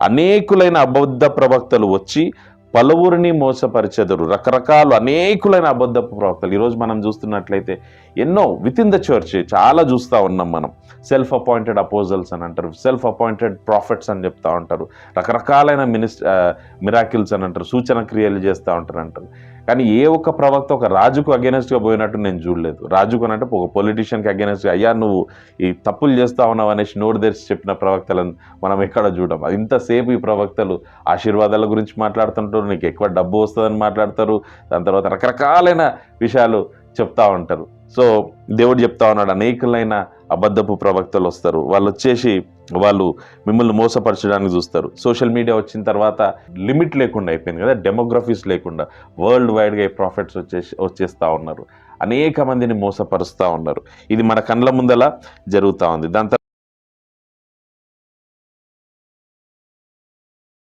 అనేకులైన అబద్ధ ప్రవక్తలు వచ్చి పలువురిని మోసపరిచెదరు. రకరకాలు అనేకులైన అబద్ధపు ప్రవక్తలు ఈరోజు మనం చూస్తున్నట్లయితే ఎన్నో విత్ ఇన్ ద చర్చ్ చాలా చూస్తూ ఉన్నాం మనం. సెల్ఫ్ అపాయింటెడ్ అపోజల్స్ అని అంటారు, సెల్ఫ్ అపాయింటెడ్ ప్రాఫిట్స్ అని చెప్తా ఉంటారు, రకరకాలైన మిరాకిల్స్ అని అంటారు, సూచన క్రియలు చేస్తూ అంటారు. కానీ ఏ ఒక్క ప్రవక్త ఒక రాజుకు అగెనెస్ట్గా పోయినట్టు నేను చూడలేదు. రాజుకు అంటే ఒక పొలిటీషియన్కి అగెనెస్ట్గా అయ్యా నువ్వు ఈ తప్పులు చేస్తా ఉన్నావు అనేసి నోరు తెరిచి చెప్పిన ప్రవక్తలను మనం ఎక్కడ చూడం. ఇంతసేపు ఈ ప్రవక్తలు ఆశీర్వాదాల గురించి మాట్లాడుతుంటారు, నీకు ఎక్కువ డబ్బు వస్తుందని మాట్లాడతారు, దాని తర్వాత రకరకాలైన విషయాలు చెప్తా ఉంటారు. సో దేవుడు చెప్తా ఉన్నాడు, అనేకులైన అబద్ధపు ప్రవక్తలు వస్తారు. వాళ్ళు మిమ్మల్ని మోసపరచడానికి చూస్తారు. సోషల్ మీడియా వచ్చిన తర్వాత లిమిట్ లేకుండా అయిపోయింది కదా, డెమోగ్రఫీస్ లేకుండా వరల్డ్ వైడ్గా ఈ ప్రాఫిట్స్ వచ్చేస్తూ ఉన్నారు, అనేక మందిని మోసపరుస్తూ ఉన్నారు. ఇది మన కళ్ళ ముందలా జరుగుతూ ఉంది. దాని